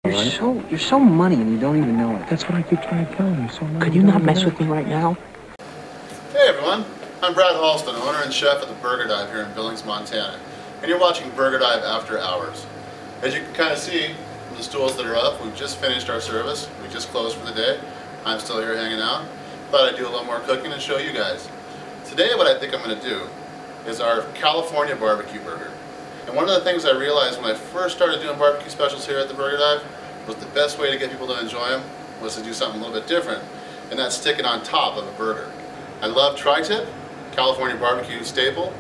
You're so money and you don't even know it. That's what I keep trying to tell you. So could you not mess with me right now? Hey everyone, I'm Halsten Owner and chef at the Burger Dive here in Billings, Montana. And you're watching Burger Dive After Hours. As you can kind of see from the stools that are up, we've just finished our service. We just closed for the day. I'm still here hanging out. Thought I'd do a little more cooking and show you guys. Today what I think I'm going to do is our California barbecue burger. And one of the things I realized when I first started doing barbecue specials here at the Burger Dive was the best way to get people to enjoy them was to do something a little bit different, and that's stick it on top of a burger. I love tri-tip, California barbecue staple.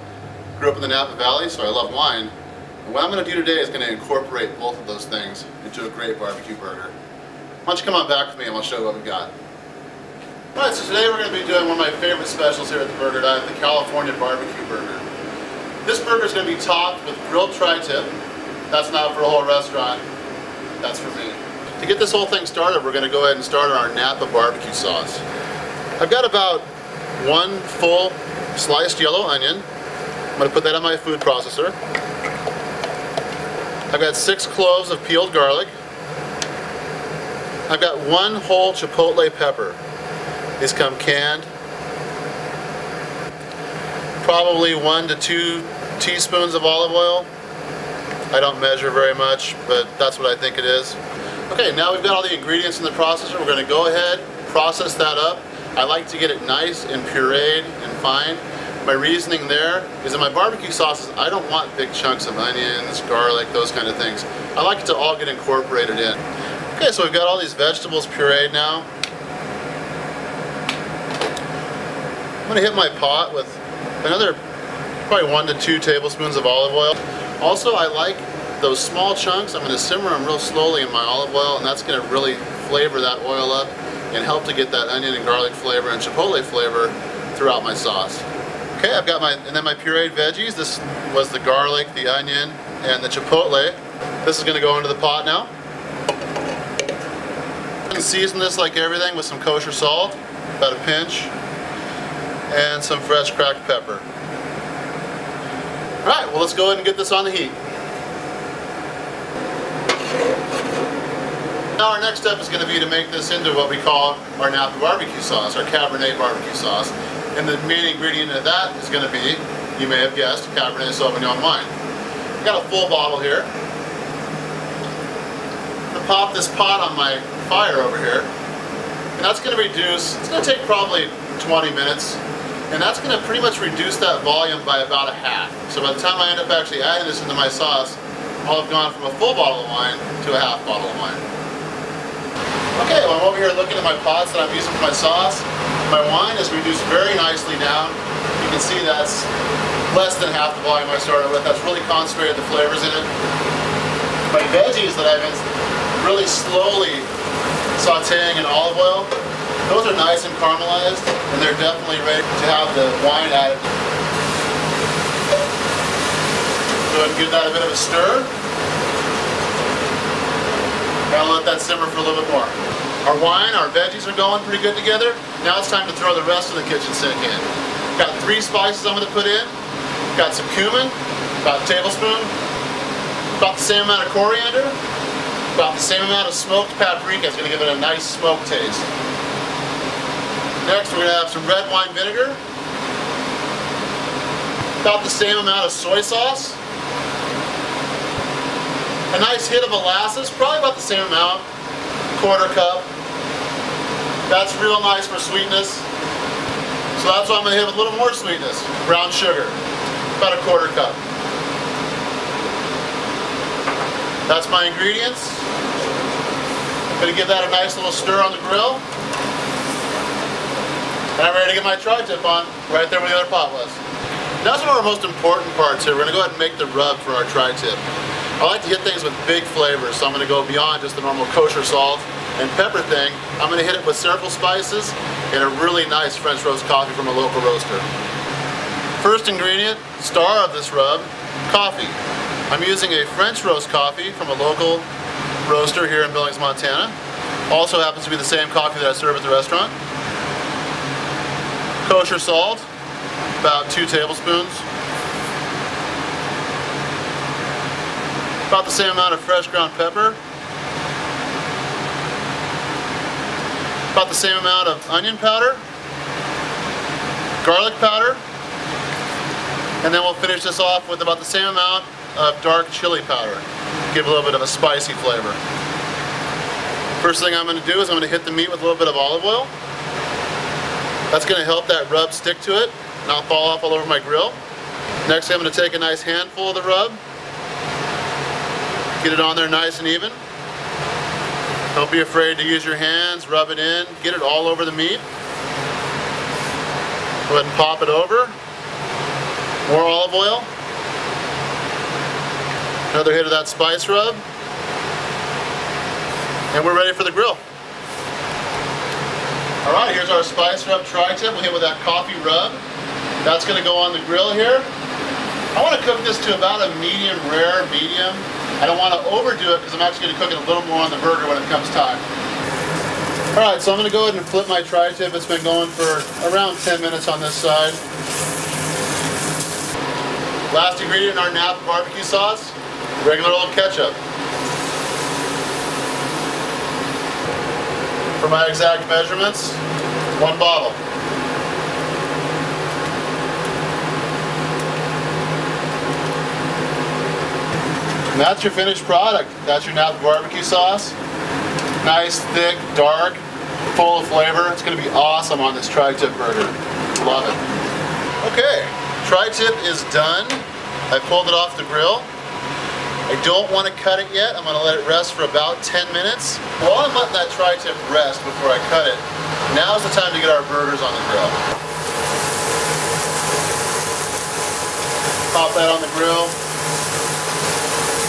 Grew up in the Napa Valley, so I love wine. And what I'm going to do today is going to incorporate both of those things into a great barbecue burger. Why don't you come on back with me and I'll show you what we've got. Alright, so today we're going to be doing one of my favorite specials here at the Burger Dive, the California barbecue burger. This burger is going to be topped with grilled tri-tip. That's not for a whole restaurant, that's for me. To get this whole thing started, we're going to go ahead and start on our Napa barbecue sauce. I've got about one full sliced yellow onion. I'm going to put that on my food processor. I've got 6 cloves of peeled garlic. I've got 1 whole chipotle pepper. These come canned. Probably 1 to 2 teaspoons of olive oil. I don't measure very much, but that's what I think it is. Okay, now we've got all the ingredients in the processor. We're going to go ahead, process that up. I like to get it nice and pureed and fine. My reasoning there is in my barbecue sauces, I don't want big chunks of onions, garlic, those kind of things. I like it to all get incorporated in. Okay, so we've got all these vegetables pureed now. I'm going to hit my pot with another probably 1 to 2 tablespoons of olive oil. Also, I like those small chunks. I'm going to simmer them real slowly in my olive oil, and that's going to really flavor that oil up and help to get that onion and garlic flavor and chipotle flavor throughout my sauce. Okay, I've got my pureed veggies. This was the garlic, the onion, and the chipotle. This is going to go into the pot now. I'm going to season this like everything with some kosher salt, about a pinch, and some fresh cracked pepper. Alright, well let's go ahead and get this on the heat. Now our next step is going to be to make this into what we call our Napa barbecue sauce, our Cabernet barbecue sauce. And the main ingredient of that is going to be, you may have guessed, Cabernet Sauvignon wine. I've got a full bottle here. I'm going to pop this pot on my fire over here. And that's going to reduce, it's going to take probably 20 minutes. And that's going to pretty much reduce that volume by about a half. So by the time I end up actually adding this into my sauce, I'll have gone from a full bottle of wine to a half bottle of wine. Okay, well I'm over here looking at my pots that I'm using for my sauce. My wine is reduced very nicely down. You can see that's less than half the volume I started with. That's really concentrated the flavors in it. My veggies that I've been really slowly sauteing in olive oil, those are nice and caramelized, and they're definitely ready to have the wine added. Go ahead and give that a bit of a stir. Gotta let that simmer for a little bit more. Our wine, our veggies are going pretty good together. Now it's time to throw the rest of the kitchen sink in. Got 3 spices I'm going to put in. Got some cumin, about a tablespoon. About the same amount of coriander. About the same amount of smoked paprika. It's going to give it a nice smoke taste. Next we're going to have some red wine vinegar. About the same amount of soy sauce. A nice hit of molasses, probably about the same amount. 1/4 cup. That's real nice for sweetness. So that's why I'm going to hit with a little more sweetness. Brown sugar, about a 1/4 cup. That's my ingredients. I'm going to give that a nice little stir on the grill. And I'm ready to get my tri-tip on, right there where the other pot was. That's one of our most important parts here. We're going to go ahead and make the rub for our tri-tip. I like to hit things with big flavors, so I'm going to go beyond just the normal kosher salt and pepper thing. I'm going to hit it with several spices and a really nice French roast coffee from a local roaster. First ingredient, star of this rub, coffee. I'm using a French roast coffee from a local roaster here in Billings, Montana. Also happens to be the same coffee that I serve at the restaurant. Kosher salt, about 2 tablespoons. About the same amount of fresh ground pepper. About the same amount of onion powder, garlic powder, and then we'll finish this off with about the same amount of dark chili powder. Give a little bit of a spicy flavor. First thing I'm going to do is I'm going to hit the meat with a little bit of olive oil. That's going to help that rub stick to it, not fall off all over my grill. Next, I'm going to take a nice handful of the rub, get it on there nice and even. Don't be afraid to use your hands, rub it in, get it all over the meat. Go ahead and pop it over. More olive oil. Another hit of that spice rub. And we're ready for the grill. Alright, here's our spice rub tri-tip. We'll hit with that coffee rub. That's going to go on the grill here. I want to cook this to about a medium rare, medium. I don't want to overdo it because I'm actually going to cook it a little more on the burger when it comes time. Alright, so I'm going to go ahead and flip my tri-tip. It's been going for around 10 minutes on this side. Last ingredient in our Napa barbecue sauce, regular old ketchup. For my exact measurements, 1 bottle. And that's your finished product. That's your Napa barbecue sauce. Nice, thick, dark, full of flavor. It's going to be awesome on this tri-tip burger. Love it. Okay, tri-tip is done. I pulled it off the grill. I don't want to cut it yet. I'm going to let it rest for about 10 minutes. While I'm letting that tri-tip rest before I cut it, now's the time to get our burgers on the grill. Pop that on the grill.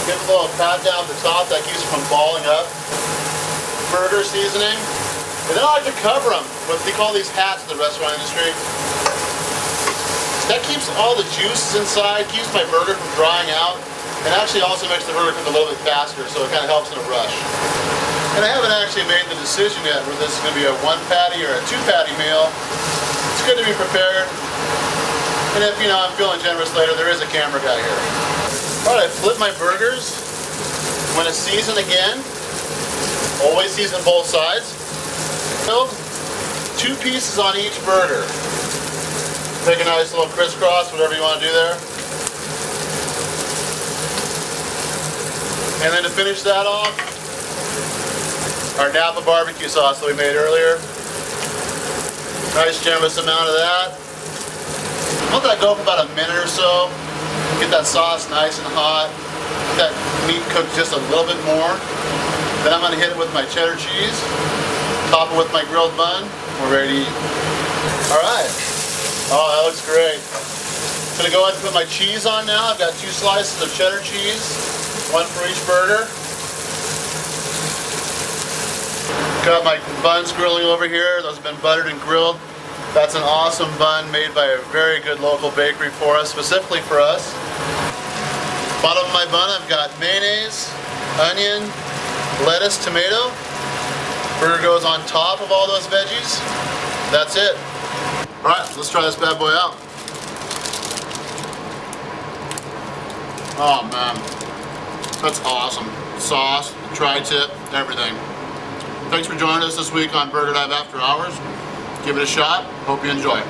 Give it a little pat down at the top. That keeps it from balling up. Burger seasoning. And then I like to cover them with, they call these hats in the restaurant industry. That keeps all the juices inside, keeps my burger from drying out, and actually also makes the burger cook a little bit faster, so it kind of helps in a rush. And I haven't actually made the decision yet whether this is going to be a 1 patty or a 2 patty meal. It's good to be prepared. And if, I'm feeling generous later, there is a camera guy here. Alright, I flip my burgers. I'm going to season again. Always season both sides. Filled 2 pieces on each burger. Take a nice little crisscross, whatever you want to do there. And then to finish that off, our Napa barbecue sauce that we made earlier. Nice generous amount of that. Let that go for about a minute or so. Get that sauce nice and hot. Get that meat cooked just a little bit more. Then I'm going to hit it with my cheddar cheese. Top it with my grilled bun. We're ready to eat. Alright. Oh, that looks great. I'm going to go ahead and put my cheese on now. I've got 2 slices of cheddar cheese, 1 for each burger. Got my buns grilling over here. Those have been buttered and grilled. That's an awesome bun made by a very good local bakery for us, specifically for us. Bottom of my bun, I've got mayonnaise, onion, lettuce, tomato. Burger goes on top of all those veggies. That's it. Alright, let's try this bad boy out. Oh man, that's awesome. Sauce, tri-tip, everything. Thanks for joining us this week on Burger Dive After Hours. Give it a shot. Hope you enjoy it.